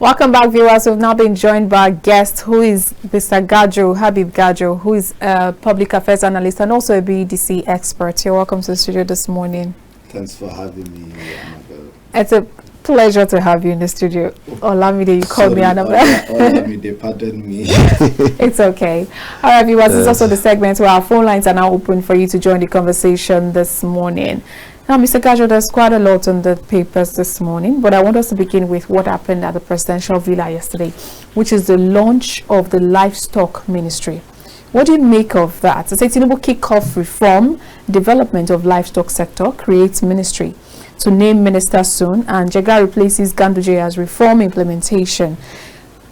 Welcome back, viewers. We've now been joined by a guest who is Mr. Gajo, Habib Gajo, who is a public affairs analyst and also a BDC expert. You're welcome to the studio this morning. Thanks for having me, Annabelle. It's a pleasure to have you in the studio. Olamide, you called me Annabelle. Olamide, pardon me. It's okay. All right, viewers, this is also the segment where our phone lines are now open for you to join the conversation this morning. Now, Mr. Gajo, there's quite a lot on the papers this morning, but I want us to begin with what happened at the presidential villa yesterday, which is the launch of the Livestock Ministry. What do you make of that? To say Tinubu kick off reform, development of livestock sector, creates ministry to name minister soon, and Jega replaces Ganduje as reform implementation.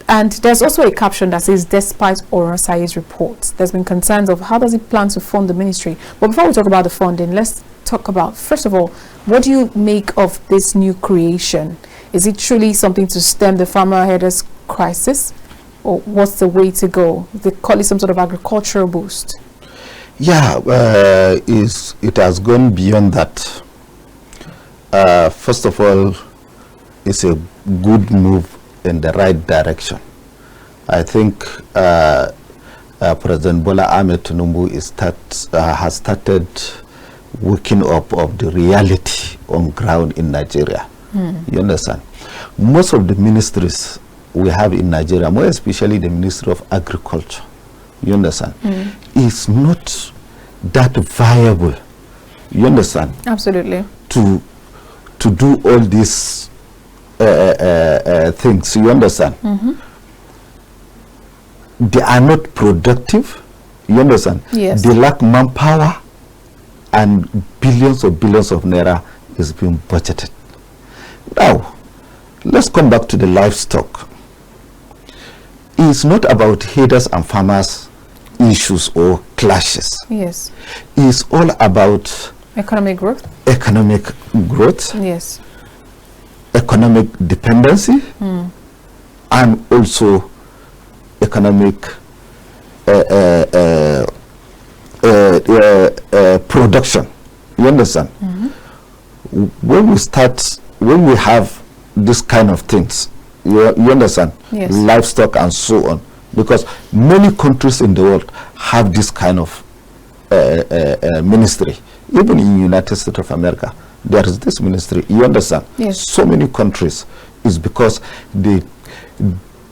And there's also a caption that says, despite Oronsai's report, there's been concerns of how does it plan to fund the ministry. But before we talk about the funding, let's talk about, first of all, what do you make of this new creation? Is it truly something to stem the farmer headers crisis, or what's the way to go? They call it some sort of agricultural boost. Yeah, it has gone beyond that. First of all, it's a good move in the right direction. I think President Bola Ahmed Tinubu has started waking up of the reality on ground in Nigeria. You understand? Most of the ministries we have in Nigeria, more especially the Ministry of Agriculture, you understand, is not that viable. You understand? Absolutely. To do all these things, you understand? They are not productive, you understand? Yes. They lack manpower, and billions of naira is being budgeted. Now, let's come back to the livestock. It's not about headers and farmers issues or clashes. Yes. It's all about economic growth. Economic growth. Yes. Economic dependency, and also economic production. You understand? When we have this kind of things, you understand? Yes. Livestock and so on, because many countries in the world have this kind of ministry. Even in the United States of America, there is this ministry. You understand? Yes. So many countries is because they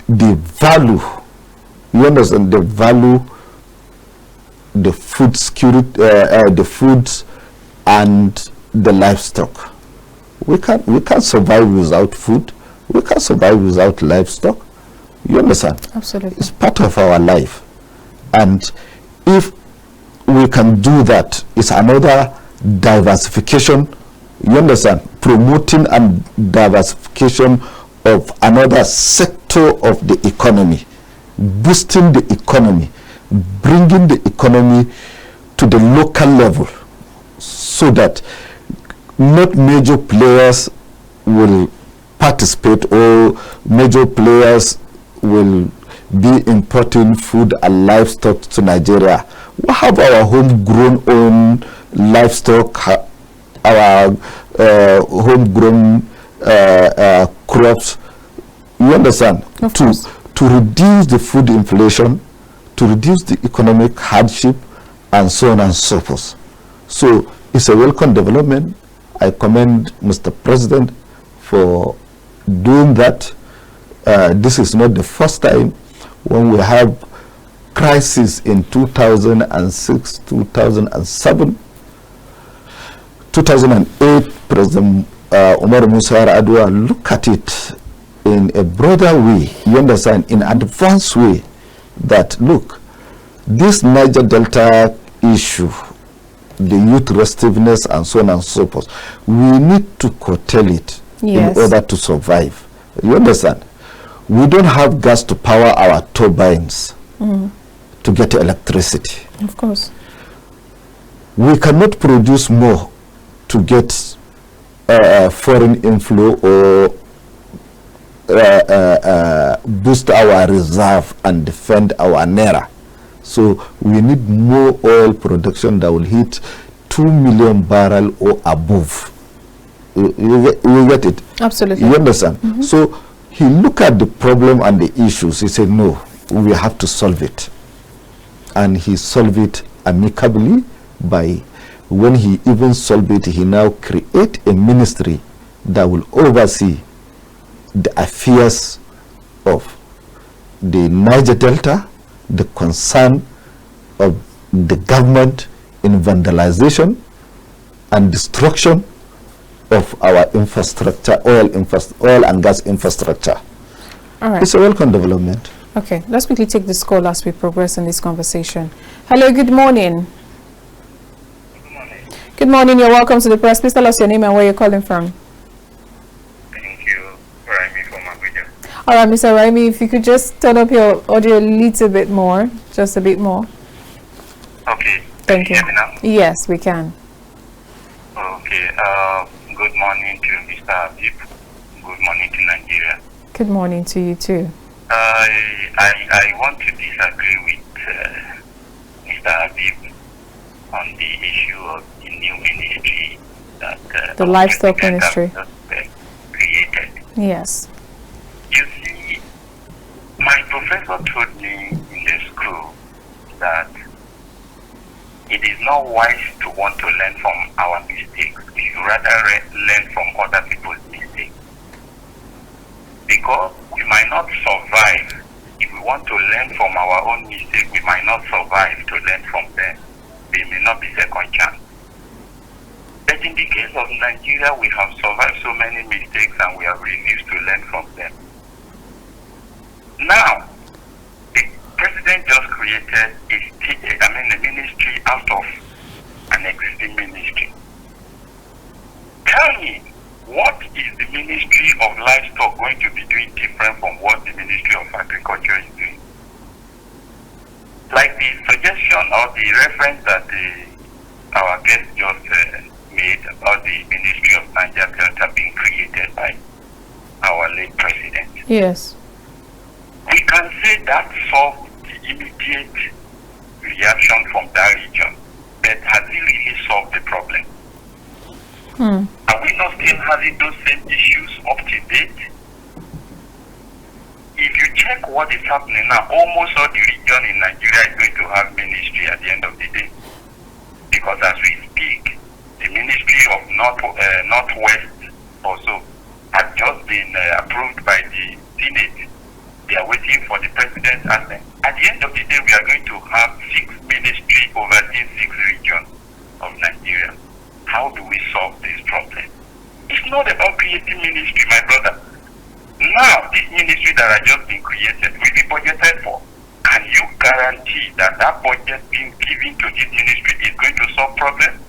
value, you understand, they value the food security, the foods and the livestock. We can't survive without food. We can't survive without livestock. You understand? Absolutely. It's part of our life, and if we can do that, it's another diversification. You understand? Promoting and diversification of another sector of the economy, boosting the economy, bringing the economy to the local level, so that not major players will participate or major players will be importing food and livestock to Nigeria. We have our homegrown own livestock, our homegrown crops. You understand? To reduce the food inflation, to reduce the economic hardship, and so on and so forth. So it's a welcome development. I commend Mr. President for doing that. This is not the first time. When we have crisis in 2006, 2007, 2008, President Umar Musa Yar'Adua look at it in a broader way, you understand, in an advanced way, that look, this Niger Delta issue, the youth restiveness and so on and so forth, we need to curtail it in order to survive. You understand? We don't have gas to power our turbines to get electricity. Of course. We cannot produce more to get foreign inflow or boost our reserve and defend our naira. So we need more oil production that will hit 2 million barrel or above. You get it? Absolutely. You understand? So he looked at the problem and the issues. He said, no, we have to solve it. And he solved it amicably by, when he even solved it, he now create a ministry that will oversee the affairs of the Niger Delta, the concern of the government in vandalization and destruction of our infrastructure, oil and gas infrastructure. All right. It's a welcome development. Okay, let's quickly take this call as we progress in this conversation. Hello, good morning. Good morning. Good morning, you're welcome to the press. Please tell us your name and where you're calling from. Thank you, Raimi from Abuja. All right, Mr. Raimi, if you could just turn up your audio a little bit more, just a bit more. Okay. Thank Can you. hear me now? Yes, we can. Okay. Good morning to Mr. Habib. Good morning to Nigeria. Good morning to you too. I want to disagree with Mr. Habib on the issue of the new ministry that The Livestock Ministry. has just, created. Yes. You see, my professor told me in the school that it is not wise to want to learn from our mistakes. We should rather learn from other people's mistakes. Because we might not survive. If we want to learn from our own mistakes, we might not survive to learn from them. They may not be second chance. But in the case of Nigeria, we have survived so many mistakes and we have refused to learn from them. Now, the president just created a ministry out of an existing ministry. Tell me, what is the Ministry of Livestock going to be doing different from what the Ministry of Agriculture is doing? Like the suggestion or the reference that our guest just made about the Ministry of Niger Delta being created by our late president. Yes. We can say that solved the immediate reaction from that region, but has it really solved the problem? Are we not still having those same issues up to date? If you check what is happening now, almost all the region in Nigeria is going to have ministry at the end of the day. Because as we speak, the Ministry of Northwest also has just been approved by the Senate. They are waiting for the president's assent. At the end of the day, we are going to have 6 ministries overseeing 6 regions of Nigeria. How do we solve this problem? It's not about creating ministry, my brother. Now, this ministry that has just been created will be budgeted for. Can you guarantee that that budget being given to this ministry is going to solve problems?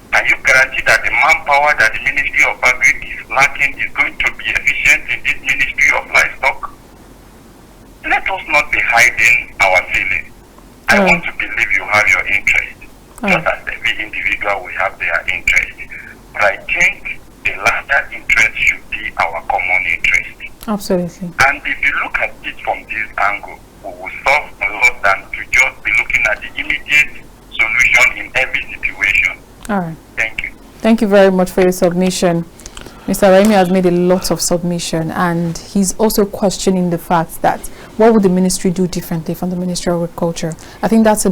Can you guarantee that the manpower that the Ministry of Agriculture is lacking is going to be efficient in this Ministry of Livestock? Let us not be hiding our feelings. I want to believe you have your interest. Just as every individual will have their interest. But I think the larger interest should be our common interest. Absolutely. And if you look at it from this angle, we will solve a lot than to just be looking at the immediate solution in every situation. All right. Thank you. Thank you very much for your submission. Mr. Raimi has made a lot of submission, and he's also questioning the fact that what would the ministry do differently from the Ministry of Agriculture? I think that's a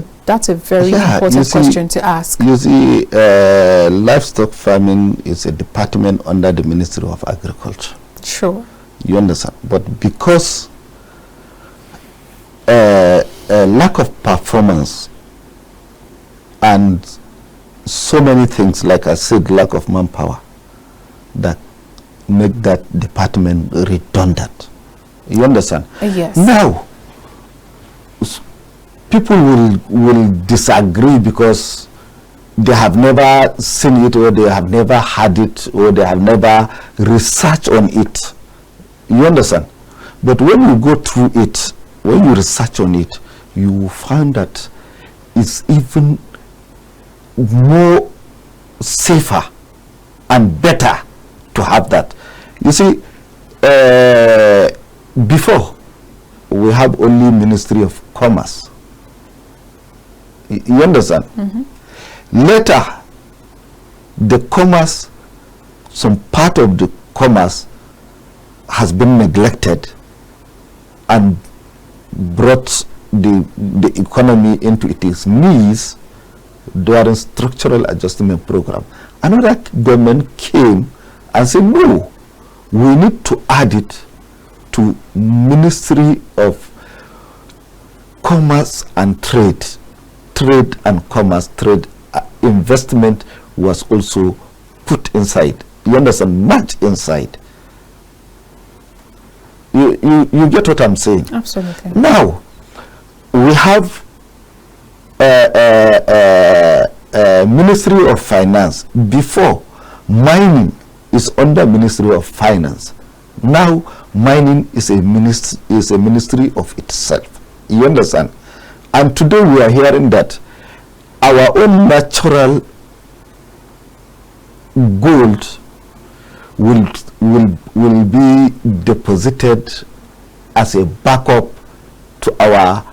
very important question to ask. You see, livestock farming is a department under the Ministry of Agriculture. Sure. You understand? But because lack of performance and so many things, like I said, lack of manpower, that make that department redundant. You understand? Yes. Now, people will disagree because they have never seen it, or they have never had it, or they have never researched on it. You understand? But when you go through it, when you research on it, you will find that it's even more safer and better to have that. You see, before we have only Ministry of Commerce. You understand? Later, the commerce, some part of the commerce has been neglected and brought the economy into its knees during structural adjustment program. Another government came and said, no, we need to add it to Ministry of Commerce and Trade. Trade and Commerce, trade investment was also put inside. You understand? Much inside. You get what I'm saying? Absolutely. Now, we have Ministry of Finance. Before, mining is under Ministry of Finance. Now, mining is a ministry of itself. You understand? And today we are hearing that our own natural gold will be deposited as a backup to our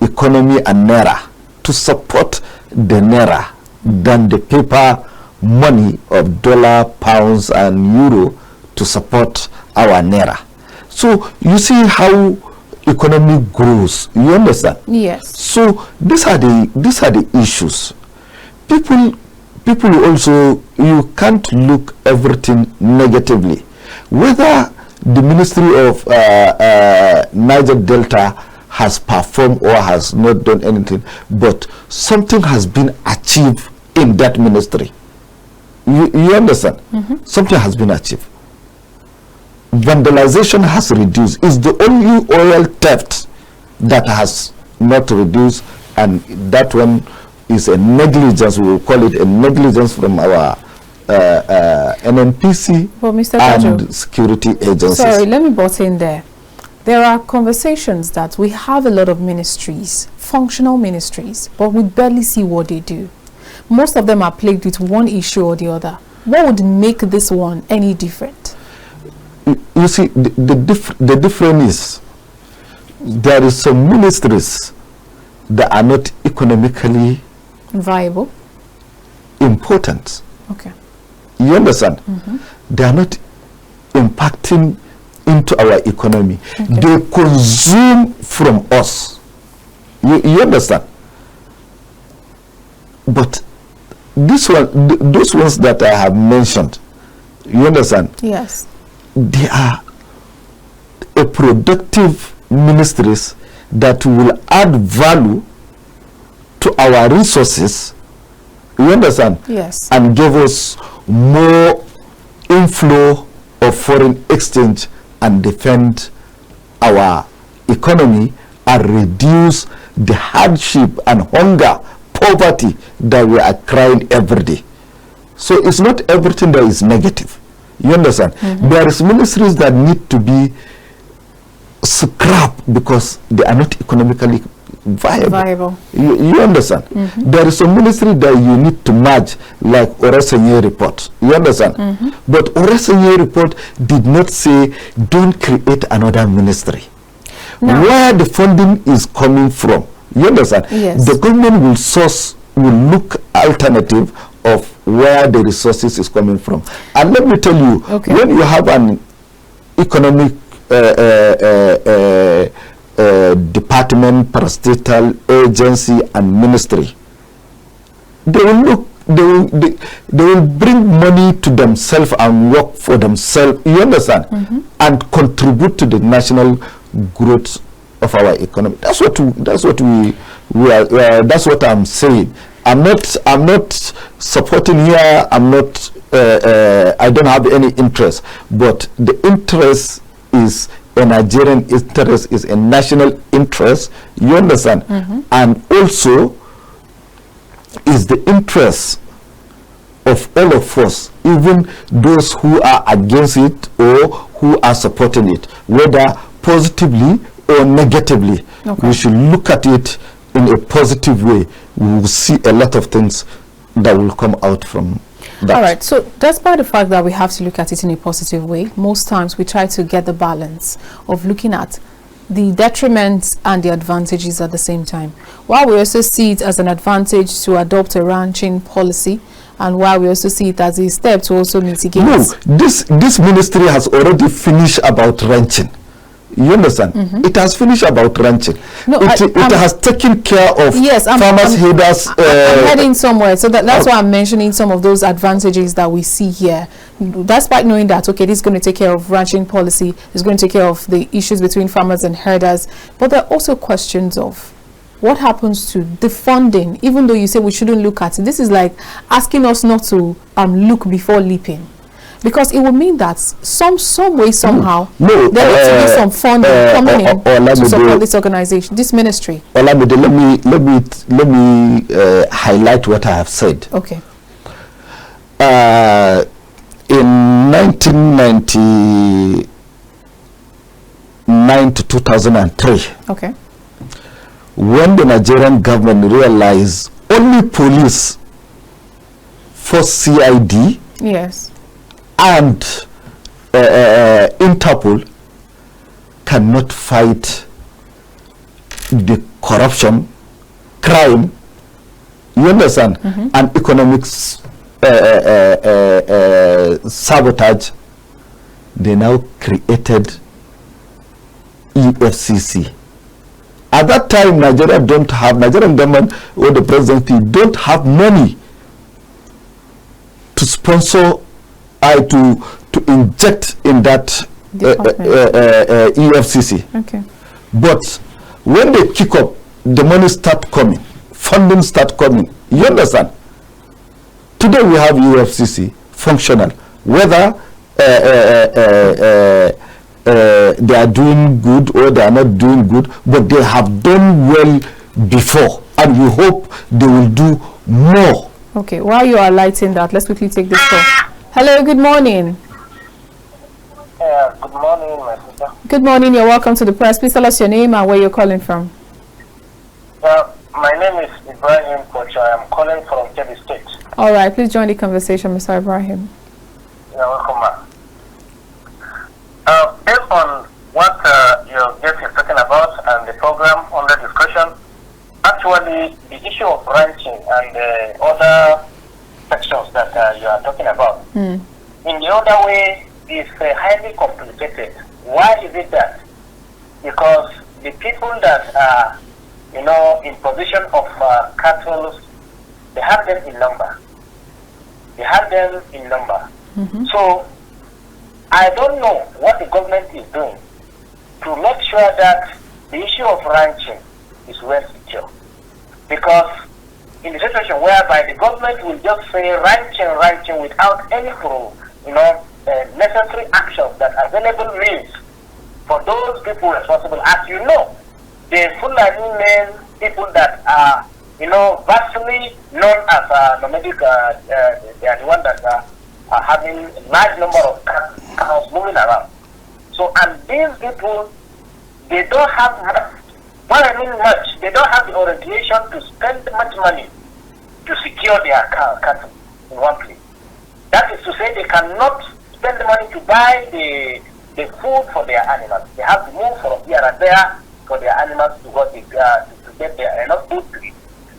economy and naira, to support the naira than the paper money of dollar, pounds and euro to support our naira. So you see how economy grows. You understand? Yes. So these are the issues. People also, you can't look everything negatively. Whether the Ministry of Niger Delta has performed or has not done anything, but something has been achieved in that ministry. You understand? Something has been achieved. Vandalization has reduced. It's the only oil theft that has not reduced, and that one is a negligence. We will call it a negligence from our NNPC Mr. and Gajo, security agencies. sorry, let me butt in there. There are conversations that we have a lot of ministries, functional ministries, but we barely see what they do. Most of them are plagued with one issue or the other. What would make this one any different? You see, the difference is there is some ministries that are not economically Viable? important. Okay. You understand? They are not impacting into our economy. They consume from us. You understand? But this one, those ones that I have mentioned, you understand? Yes. They are a productive ministries that will add value to our resources, you understand? Yes. And give us more inflow of foreign exchange and defend our economy and reduce the hardship and hunger, poverty that we are crying every day. So it's not everything that is negative. You understand? There is ministries that need to be scrapped because they are not economically viable. You understand? There is a ministry that you need to merge, like Oresenye report. You understand? But Oresenye report did not say don't create another ministry. No. Where the funding is coming from, you understand? Yes. The government will look alternative of where the resources is coming from. And let me tell you, when you have an economic department, parastatal agency and ministry, they will bring money to themselves and work for themselves, you understand, and contribute to the national growth of our economy. That's what I'm saying. I'm not supporting here. I'm not. I don't have any interest. But the interest is a Nigerian interest, is a national interest. You understand? And also is the interest of all of us, even those who are against it or who are supporting it, whether positively or negatively. We should look at it in a positive way. We will see a lot of things that will come out from that. All right, so despite the fact that we have to look at it in a positive way, most times we try to get the balance of looking at the detriments and the advantages at the same time. While we also see it as an advantage to adopt a ranching policy, and while we also see it as a step to also mitigate. No, this ministry has already finished about ranching. You understand? It has finished about ranching. No, it has taken care of farmers, headers. I'm heading somewhere, so that's why I'm mentioning some of those advantages that we see here. Despite knowing that, okay, this is going to take care of ranching policy, it's going to take care of the issues between farmers and herders, but there are also questions of what happens to the funding. Even though you say we shouldn't look at it, this is like asking us not to look before leaping. Because it would mean that some way, somehow, there needs to be some funding coming in to support this organization, this ministry. Olamide, let me highlight what I have said. Okay. In 1999 to 2003, okay, when the Nigerian government realized only police, force CID, yes, and Interpol cannot fight the corruption, crime, you understand, and economic sabotage, they now created EFCC. At that time, Nigerian government or the presidency don't have money to sponsor to inject in that EFCC. Okay. But when they kick up, the money start coming, funding start coming. You understand? Today we have EFCC functional. Whether they are doing good or they are not doing good, but they have done well before, and we hope they will do more. Okay, while you are lighting that, let's quickly take this call. Hello, good morning. Good morning, my sister. Good morning, you're welcome to the press. Please tell us your name and where you're calling from. My name is Ibrahim Kocha. I'm calling from Kebbi State. All right, please join the conversation, Mr. Ibrahim. You're welcome, ma'am. Based on what your guest is talking about and the program under discussion, actually the issue of ranching and other sections that you are talking about, in the other way, is highly complicated. Why is it that? Because the people that are, in position of cattle, they have them in number. So I don't know what the government is doing to make sure that the issue of ranching is well secure. Because in the situation whereby the government will just say ranching without any necessary actions that available means for those people responsible. As you know, the Fulani men, people that are, vastly known as nomadic, they are the ones that are having a large number of cows moving around. So, and these people, they don't have much. What I mean much, they don't have the orientation to spend much money to secure their cattle in one place. That is to say, they cannot spend the money to buy the food for their animals. They have to move from here and there for their animals to get their enough food to eat.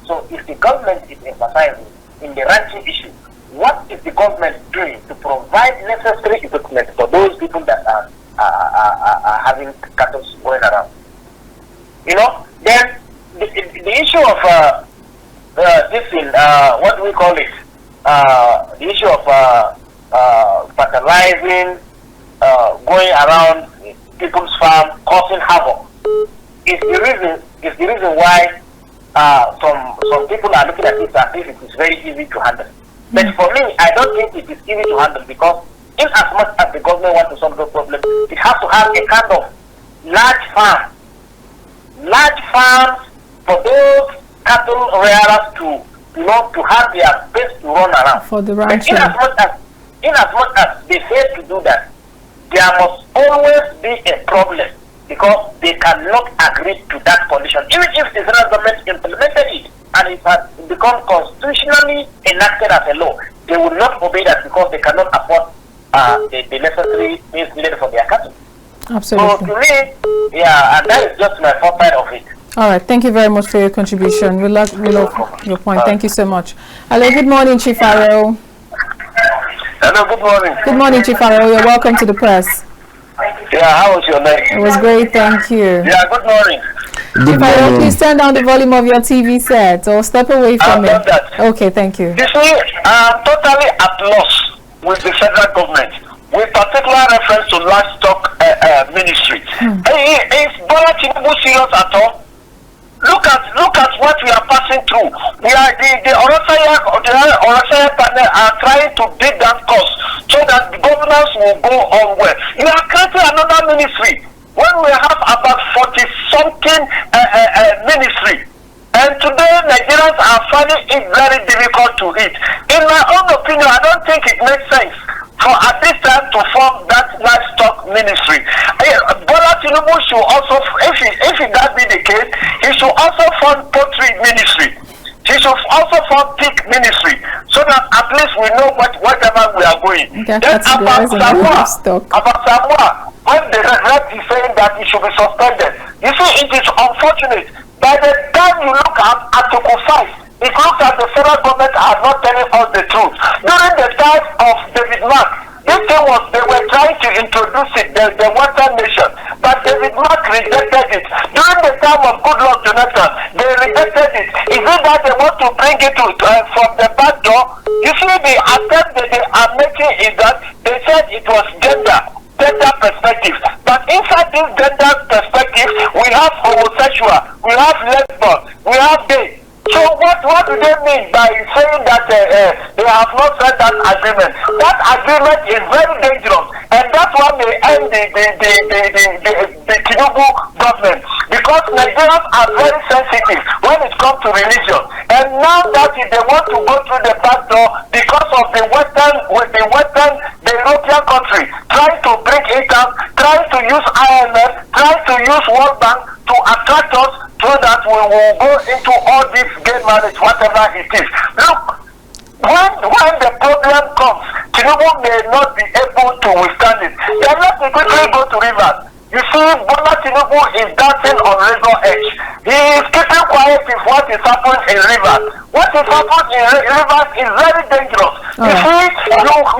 So if the government is emphasizing in the ranching issue, what is the government doing to provide necessary equipment for those people that are having cattle going around? Then the issue of what do we call it? The issue of fertilizing, going around people's farm, causing havoc, is the reason why some people are looking at it as if it is very easy to handle. But for me, I don't think it is easy to handle, because in as much as the government wants to solve the problem, it has to have a kind of large farms for those cattle rearers to have their space to run around. For the ranching. In as much as they fail to do that, there must always be a problem, because they cannot agree to that condition. Even if the federal government implemented it and it has become constitutionally enacted as a law, they will not obey that, because they cannot afford the necessary means needed for their cattle. Absolutely. So to me, and that is just my first side of it. All right. Thank you very much for your contribution. We love your point. Thank you so much. Hello. Good morning, Chief Arrow. Hello, good morning. Good morning, Chief Arrow. You're welcome to the press. Yeah, how was your night? It was great. Thank you. Yeah, good morning. Chief Arrow, please turn down the volume of your TV set or step away from it. I've done that. Okay. Thank you. You see, I'm totally at loss with the federal government, with particular reference to Livestock ministry. Is Bola Tinubu serious at all? Look at what we are passing through. We are the Orasaya panel are trying to beat that cost so that the governance will go on well. You are creating another ministry when we have about 40-something ministry. And today Nigerians are finding it very difficult to eat. In my own opinion, I don't think it makes sense for at this time to form that livestock ministry. Bola Tinubu should also, if that be the case, he should also form poultry ministry. He should also form pig ministry, so that at least we know whatever we are going. Okay, then about Samoa, when the rep is saying that it should be suspended, you see, it is unfortunate. By the time you look at Article 5, it looks like the federal government are not telling us the truth. During the time of David Mark, this thing was, they were trying to introduce it, the Western nation, but David Mark rejected it. During the time of Goodluck Jonathan, they rejected it. Is it that they want to bring it to, from the back door? You see, the attempt that they are making is that they said it was gender perspective. But inside this gender perspective, we have homosexual, we have lesbian, we have gay. So what do they mean by saying that they have not signed that agreement? That agreement is very dangerous, and that one may end the Tinubu government, because Nigerians are very sensitive when it comes to religion. And now that if they want to go through the back door because of the European country trying to bring it up, trying to use IMF, trying to use World Bank to attract us, so that we will go into all this gay marriage, whatever it is. Look, when the problem comes, Tinubu may not be able to withstand it. Then let me quickly go to Rivers. You see, Bola Tinubu is dancing on razor edge. He is keeping quiet if what is happening in Rivers. What is happening in Rivers is very dangerous. You see,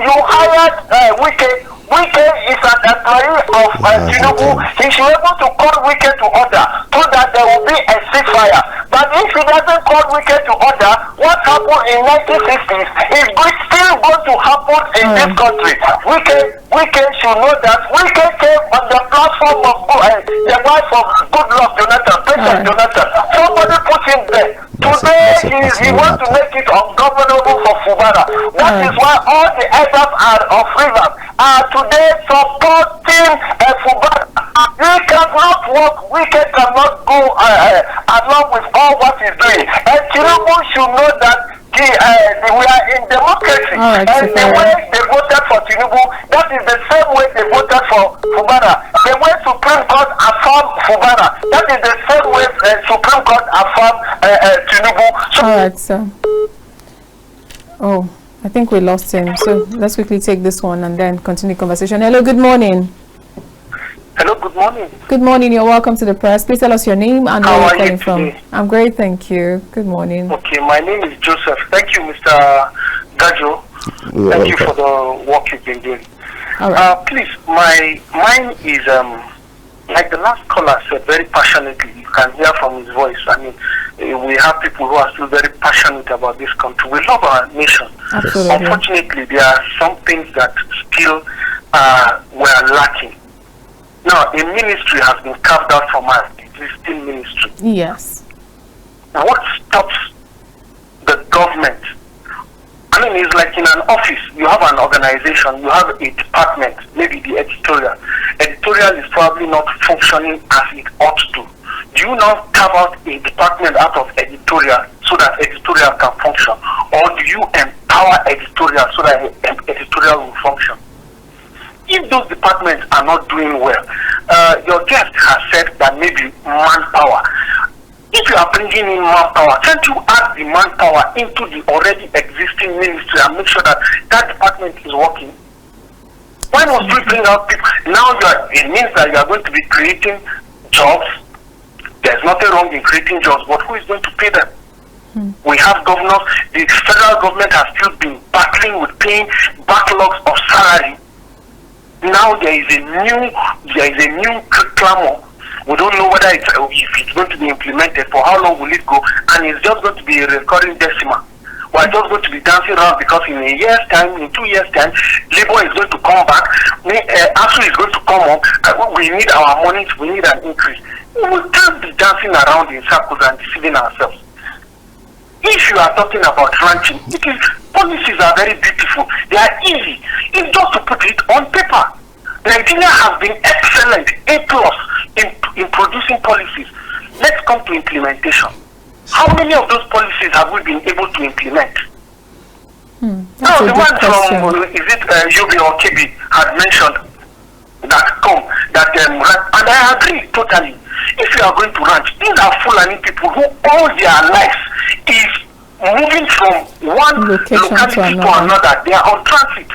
you hired Wike. Wike is an employee of Tinubu. He should be able to call Wike to order so that there will be a ceasefire. But if he doesn't call Wike to order, what happened in 1960s is still going to happen in this country. Wike should know that. Wike came on the platform of the wife of Goodluck Jonathan, President Jonathan. Somebody put him there. Today he wants to make it ungovernable for Fubara. That is why all the elders of Rivers are today supporting Fubara. We cannot work, we cannot go along with all what he's doing. And Tinubu should know that we are in democracy. And the way they voted for Tinubu, that is the same way they voted for Fubara. The way Supreme Court affirmed Fubara, that is the same way Supreme Court affirmed Tinubu. All right, sir. Oh, I think we lost him. So let's quickly take this one and then continue conversation. Hello, good morning. Hello, good morning. Good morning. You're welcome to the press. Please tell us your name and where you're calling from. Today? I'm great, thank you. Good morning. Okay, my name is Joseph. Thank you, Mr. Gajo. Thank you for the work you've been doing. All right. Please, mine is like the last caller said very passionately. You can hear from his voice. I mean, we have people who are still very passionate about this country. We love our nation. Absolutely. Unfortunately, there are some things that still were lacking. Now, a ministry has been carved out from our existing ministry. Yes. Now, what stops the government? I mean, it's like in an office, you have an organization, you have a department, maybe the editorial. Editorial is probably not functioning as it ought to. Do you now carve out a department out of editorial so that editorial can function? Or do you empower editorial so that editorial will function? If those departments are not doing well, your guest has said that maybe manpower. If you are bringing in manpower, can't you add the manpower into the already existing ministry and make sure that that department is working? Why not we bring out people? Now it means that you are going to be creating jobs. There's not nothing wrong in creating jobs, but who is going to pay them? We have governors. The federal government has still been battling with paying backlogs of salary. Now there is a new clamor. We don't know whether if it's going to be implemented, for how long will it go, and it's just going to be a recurring decimal. We're just going to be dancing around because in a year's time, in 2 years' time, labor is going to come back, ASU is going to come up, we need our money, we need an increase. We can't be dancing around in circles and deceiving ourselves. If you are talking about ranching, policies are very beautiful. They are easy. It's just to put it on paper. Nigeria has been excellent, A+ in producing policies. Let's come to implementation. How many of those policies have we been able to implement? Now, the one from, is it Yobi or KB had mentioned and I agree totally. If you are going to ranch, these are Fulani people who all their lives is moving from one locality to another. They are on transit.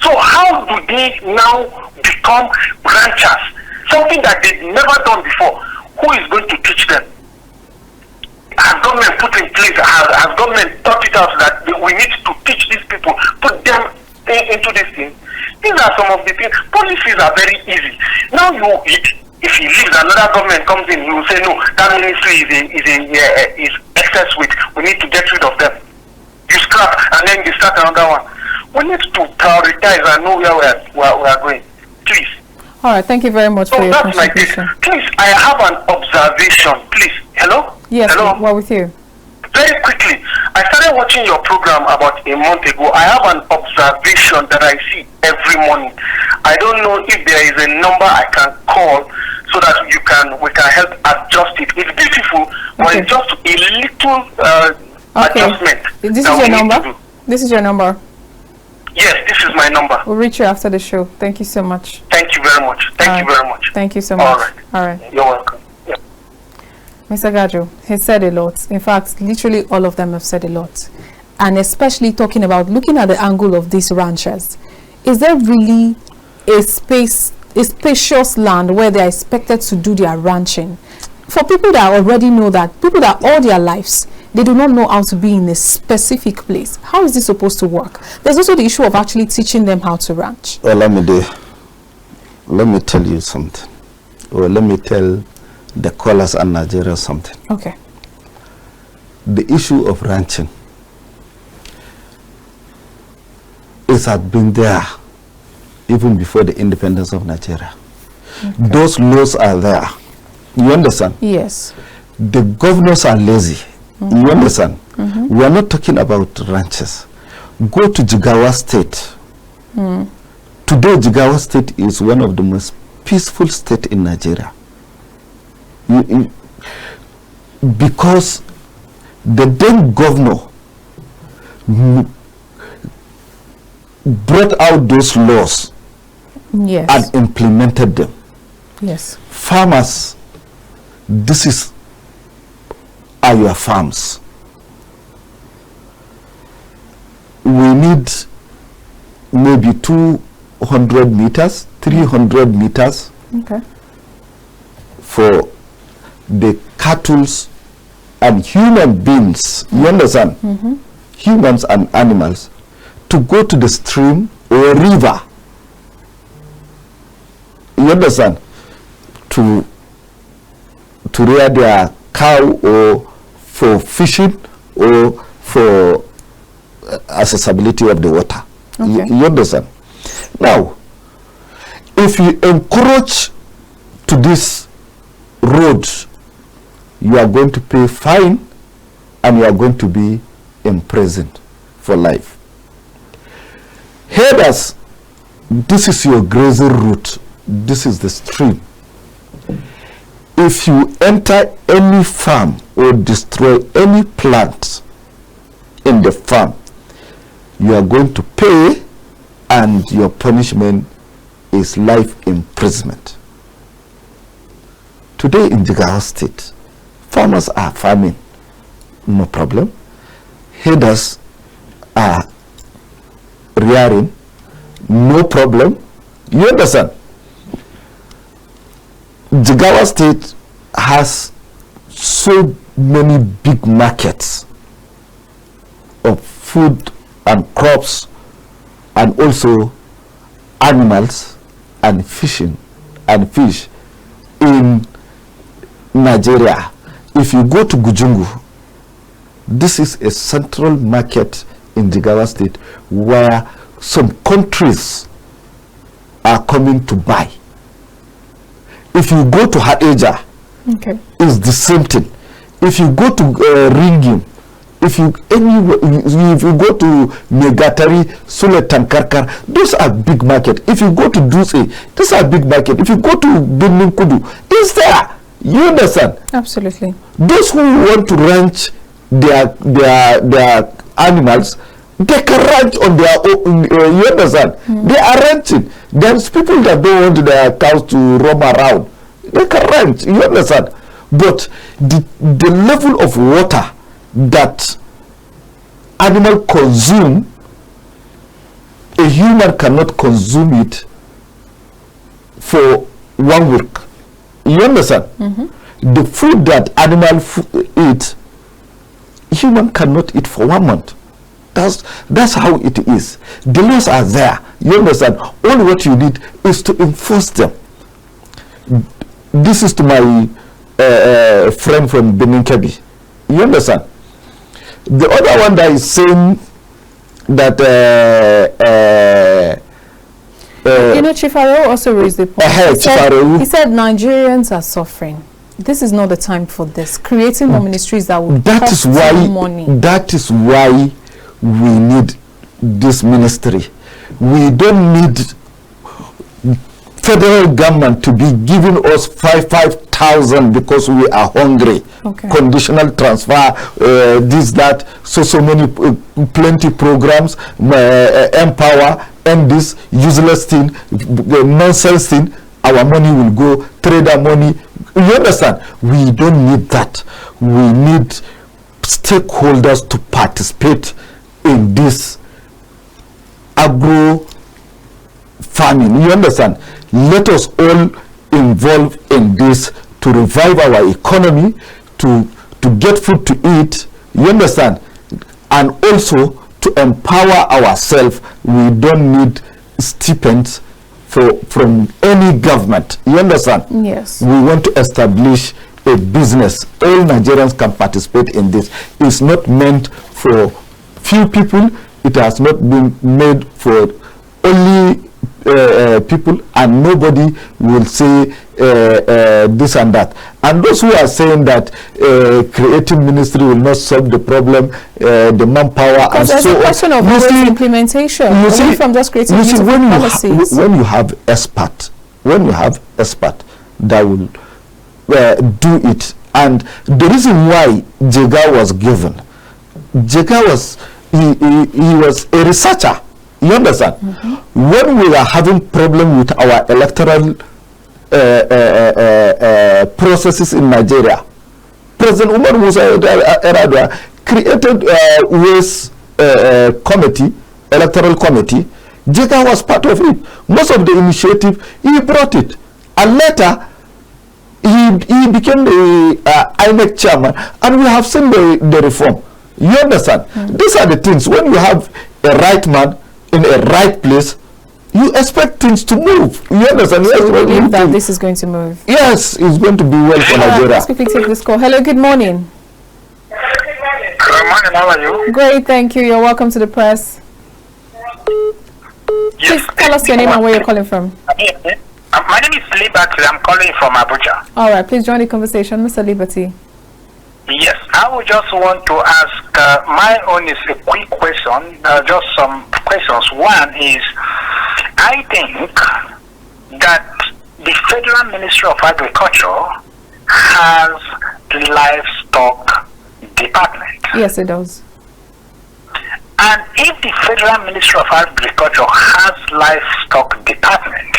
So how do they now become ranchers? Something that they've never done before. Who is going to teach them? Has government put in place, has government thought it out that we need to teach these people, put them into this thing? These are some of the things. Policies are very easy. Now if he leaves, another government comes in, he will say, no, that ministry is excess weight. We need to get rid of them. You scrap, and then you start another one. We need to prioritize and know where we are going. Please. All right, thank you very much for your contribution. Please, I have an observation. Please. Hello? Yes, hello? we're with you. Very quickly, I started watching your program about a month ago. I have an observation that I see every morning. I don't know if there is a number I can call so that we can help adjust it. It's beautiful, but it's just a little adjustment. This is your number? This is your number? Yes, this is my number. We'll reach you after the show. Thank you so much. Thank you very much. Thank you very much. Thank you so much. All right. You're welcome. Yeah. Mr. Gajo, he said a lot. In fact, literally all of them have said a lot. And especially talking about looking at the angle of these ranchers. Is there really a spacious land where they are expected to do their ranching? For people that already know that, people that all their lives, they do not know how to be in a specific place. How is this supposed to work? There's also the issue of actually teaching them how to ranch. Olamide, let me tell you something. Or let me tell the callers and Nigeria something. Okay. The issue of ranching had been there even before the independence of Nigeria. Okay. Those laws are there. You understand? Yes. The governors are lazy. You understand? We are not talking about ranches. Go to Jigawa State. Today, Jigawa State is one of the most peaceful states in Nigeria. Because the then governor brought out those laws and implemented them. Yes. Farmers, this are your farms. We need maybe 200 meters, 300 meters for the cattle and human beings, you understand? Humans and animals to go to the stream or river, you understand, to rear their cow or for fishing or for accessibility of the water. You understand? Now, if you encourage to this road, you are going to pay fine and you are going to be imprisoned for life. Herders, this is your grazing route. This is the stream. If you enter any farm or destroy any plant in the farm, you are going to pay, and your punishment is life imprisonment. Today in Jigawa State, farmers are farming, no problem. Herders are rearing, no problem. You understand? Jigawa State has so many big markets of food and crops and also animals and fishing and fish in Nigeria. If you go to Gujungu, this is a central market in Jigawa State where some countries are coming to buy. If you go to Hadeja, Okay. it's the same thing. If you go to Ringim, if you go to Megatari, Suletankarkar, those are big market. If you go to Duse, those are big market. If you go to Benin Kudu, it's there. You understand? Absolutely. Those who want to ranch their animals, they can ranch on their own. You understand? They are ranching. There's people that don't want their cows to roam around. They can ranch. You understand? But the level of water that animal consume, a human cannot consume it for 1 week. You understand? The food that animal eat, human cannot eat for 1 month. That's how it is. The laws are there. You understand? All what you need is to enforce them. This is to my friend from Benin Kebi. You understand? The other one that is saying that Chief Aro also raised the point. He said Nigerians are suffering. This is not the time for this. Creating more ministries that will cost money. That is why we need this ministry. We don't need federal government to be giving us 5,000 because we are hungry. Okay. Conditional transfer, this, that, so many, plenty programs, empower, end this useless thing, nonsense thing. Our money will go, trader money. You understand? We don't need that. We need stakeholders to participate in this agro farming. You understand? Let us all involve in this to revive our economy, to get food to eat. You understand? And also to empower ourselves. We don't need stipends from any government. You understand? Yes. We want to establish a business. All Nigerians can participate in this. It's not meant for few people. It has not been made for only people, and nobody will say this and that. And those who are saying that creating ministry will not solve the problem, the manpower, and there's so a question of implementation. You see, from just creating policies. when you have expert that will do it, and the reason why Jega was given, Jega was he was a researcher. You understand? When we are having problem with our electoral processes in Nigeria, President Umar Musa Yar'Adua created ways committee, electoral committee. Jega was part of it. Most of the initiative, he brought it. And later, he became the INEC chairman, and we have seen the reform. You understand? These are the things. When you have a right man in a right place, you expect things to move. You understand? So you believe that this is going to move? Yes, it's going to be well for Nigeria. Let's quickly take this call. Hello, good morning. Good morning, how are you? Great, thank you. You're welcome to the press. Please tell us your name and where you're calling from. My name is Liberty. I'm calling from Abuja. All right, please join the conversation, Mr. Liberty. Yes, I would just want to ask, my own is a quick question, just some questions. One is, I think that the Federal Ministry of Agriculture has livestock department. Yes, it does. And if the Federal Ministry of Agriculture has livestock department,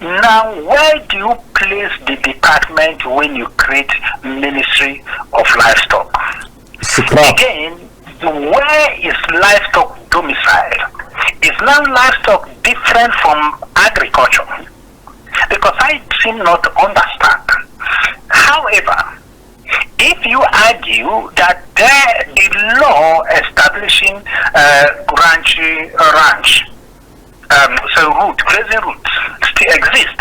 now where do you place the department when you create Ministry of Livestock? Again, where is livestock domicile? Is now livestock different from agriculture? Because I seem not to understand. However, you argue that the law establishing grazing routes still exist?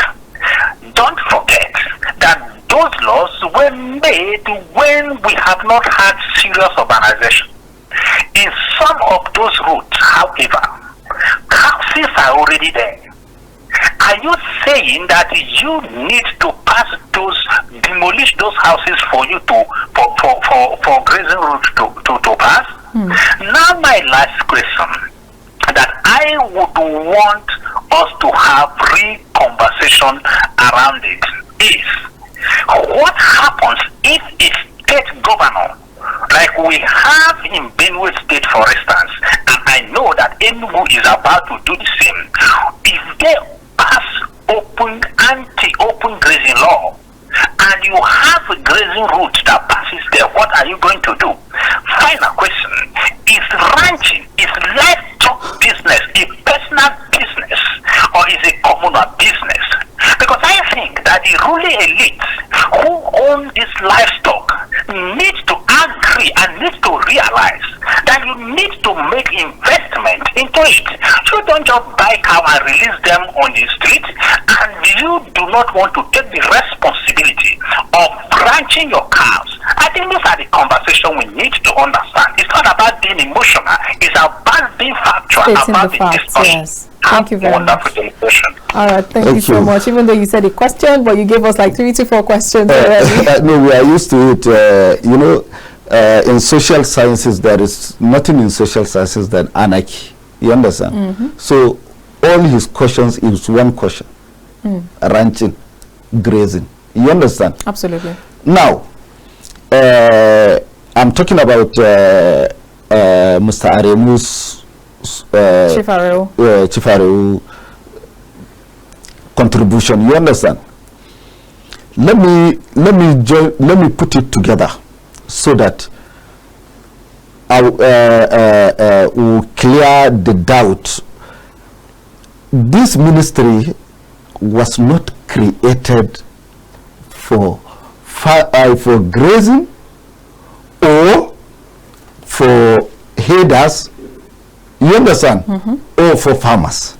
Don't forget that those laws were made when we have not had serious urbanization. In some of those routes, however, houses are already there. Are you saying that you need to demolish those houses for you for grazing routes to pass? Now my last question that I would want us to have real conversation around it is, what happens if a state governor, like we have in Benue State, for instance, and I know that Enugu is about to do the same, if they pass anti-open grazing law, and you have a grazing route that passes there, what are you going to do? Final question, is ranching, is livestock business a personal business, or is it communal business? Because I think that the ruling elite who own this livestock need to agree and need to realize that you need to make investment into it. You don't just buy cow and release them on the street, and you do not want to take the responsibility of ranching your cows. I think these are the conversations we need to understand. It's not about being emotional, it's about being factual, about the discussion. Yes. Thank you very much. All right, thank you so you. much. Even though you said a question, but you gave us like 3 to 4 questions already. No, we are used to it. In social sciences, there is nothing in social sciences than anarchy. You understand? So all his questions is one question: ranching, grazing. You understand? Absolutely. Now, I'm talking about Mr. Aremu's Chief Areu contribution. You understand? Let me put it together so that I will clear the doubt. This ministry was not created for grazing or for headers. You understand? Or for farmers.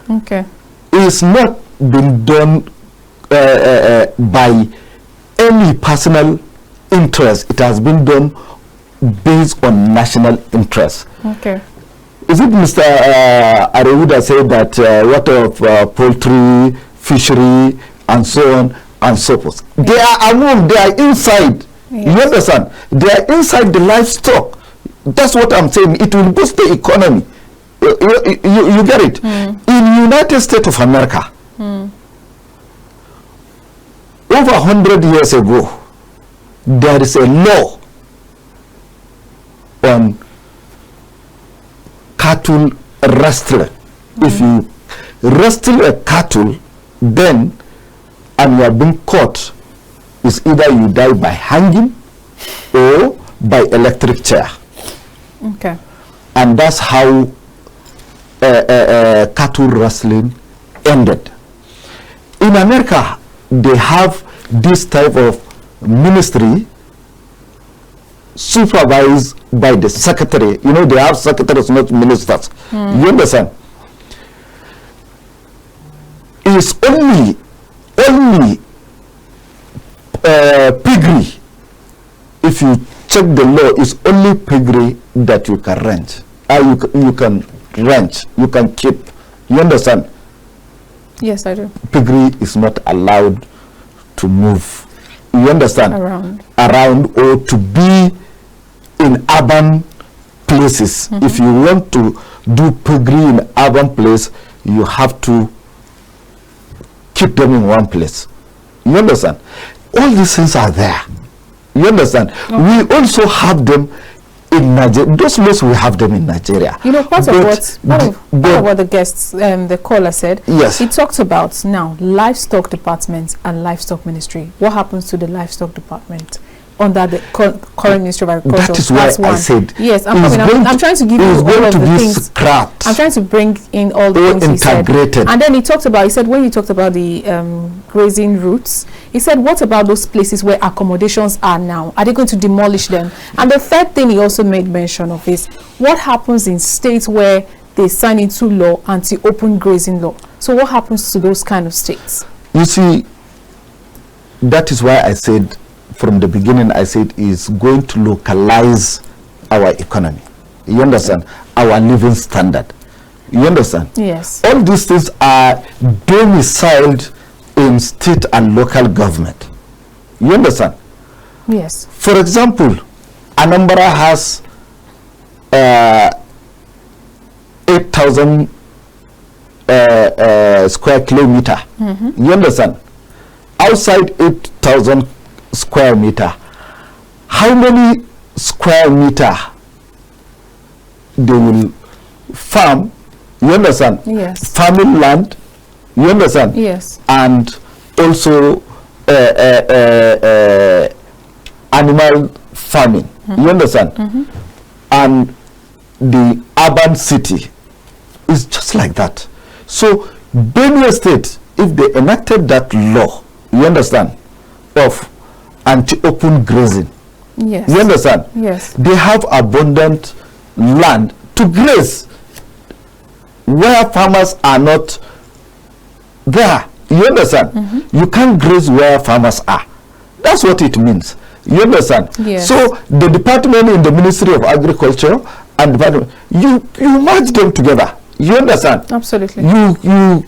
Okay. It's not been done by any personal interest. It has been done based on national interest. Okay. Is it Mr. Arewuda said that what of poultry, fishery, and so on and so forth? They are among, they are inside. Yes. You understand? They are inside the livestock. That's what I'm saying. It will boost the economy. You get it? In United States of America, over 100 years ago, there is a law on cattle wrestling. If you wrestle a cattle, then and you are being caught, is either you die by hanging or by electric chair. Okay. And that's how cattle wrestling ended. In America, they have this type of ministry supervised by the secretary. You know, they have secretaries, not ministers. You understand? It's only piggery. If you check the law, it's only piggery that you can rent. You can rent, you can keep. You understand? Yes, I do. Piggery is not allowed to move. You understand? Around or to be in urban places. If you want to do piggery in urban place, you have to keep them in one place. You understand? All these things are there. You understand? Okay. We also have them in Nigeria. Those laws, we have them in Nigeria. You know, part of what the guests, the caller said, yes, he talked about now livestock department and livestock ministry. What happens to the livestock department under the current Ministry of Agriculture? That is why I said, yes, I'm trying to give you all of the things. Scrapped. I'm trying to bring in all the things he said. And then he said when he talked about the grazing routes, He said, what about those places where accommodations are now? Are they going to demolish them? And the third thing he also made mention of is what happens in states where they sign into law anti-open grazing law. So what happens to those kind of states? You see, that is why I said from the beginning, I said is going to localize our economy. You understand? Our living standard. You understand? Yes. All these things are domiciled in state and local government. You understand? Yes. For example, Anambra has 8,000 square kilometer. You understand? Outside 8,000 square meter, how many square meter they will farm? You understand? Yes. Farming land. You understand? Yes. And also animal farming. You understand? And the urban city is just like that. So Benue State, if they enacted that law, you understand, of anti-open grazing, Yes. you understand? Yes. They have abundant land to graze where farmers are not there. You understand? You can't graze where farmers are. That's what it means. You understand? Yes. So the department in the Ministry of Agriculture and department, you merge them together. You understand? Absolutely. You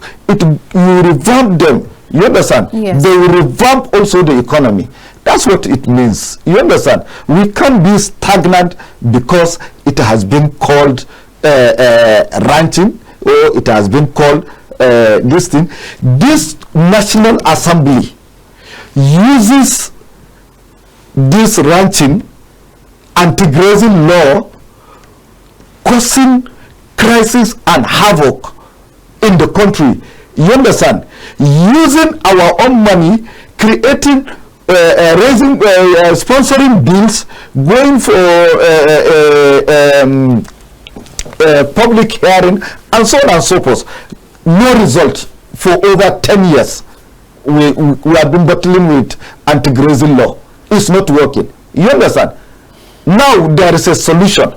revamp them. You understand? Yes. They will revamp also the economy. That's what it means. You understand? We can't be stagnant because it has been called ranching, or it has been called this thing. This National Assembly uses this ranching anti-grazing law, causing crisis and havoc in the country. You understand? Using our own money, creating, raising, sponsoring bills, going for public hearing, and so on and so forth. No result for over 10 years. We have been battling with anti-grazing law. It's not working. You understand? Now there is a solution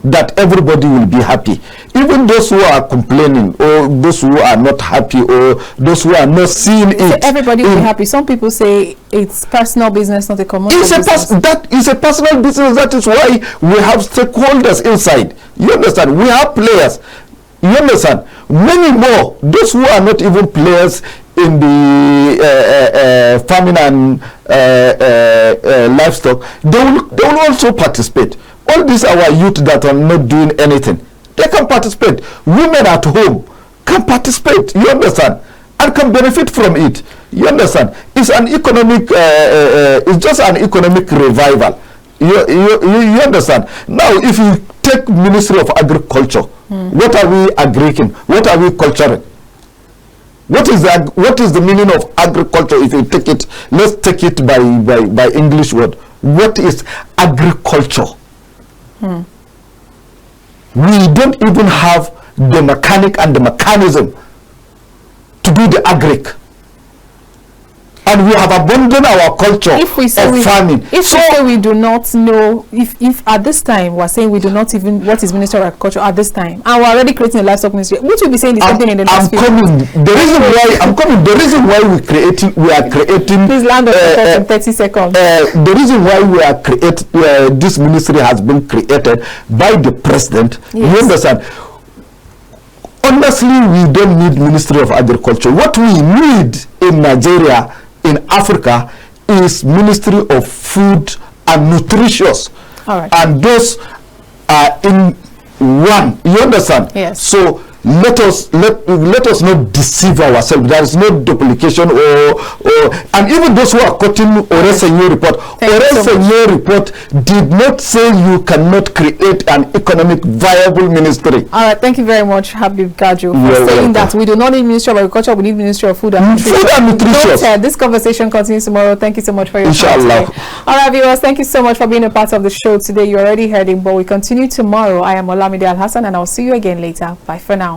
that everybody will be happy. Even those who are complaining, or those who are not happy, or those who are not seeing it. So everybody will be happy. Some people say it's personal business, not a commercial business. That is a personal business. That is why we have stakeholders inside. You understand? We have players. You understand? Many more. Those who are not even players in the farming and livestock, they will also participate. All these our youth that are not doing anything, they can participate. Women at home can participate. You understand? And can benefit from it. You understand? It's an economic. It's just an economic revival. You understand? Now, if you take Ministry of Agriculture, what are we agriculturing? What are we culturing? What is the meaning of agriculture? If you take it, let's take it by English word. What is agriculture? We don't even have the mechanic and the mechanism to do the agric. And we have abandoned our culture of farming. If we say we do not know, if at this time we're saying we do not even what is Ministry of Agriculture at this time, and we're already creating a livestock ministry, which will be saying the same thing in the next few months. The reason why we are creating please land on in 30 seconds. The reason why we are this ministry has been created by the president. Yes. You understand? Honestly, we don't need Ministry of Agriculture. What we need in Nigeria, in Africa, is Ministry of Food and Nutritious. All right. And those are in one. You understand? Yes. So let us not deceive ourselves. There is no duplication and even those who are quoting Oresenyo report. Oresenyo report did not say you cannot create an economic viable ministry. All right, thank you very much, Habib Gajo, for saying that we do not need Ministry of Agriculture, we need Ministry of Food and Nutrition. Food and Nutrition. This conversation continues tomorrow. Thank you so much for your time Inshallah. today. All right, viewers, thank you so much for being a part of the show today. You already heard him, but we continue tomorrow. I am Olamide Alhassan, and I'll see you again later. Bye for now.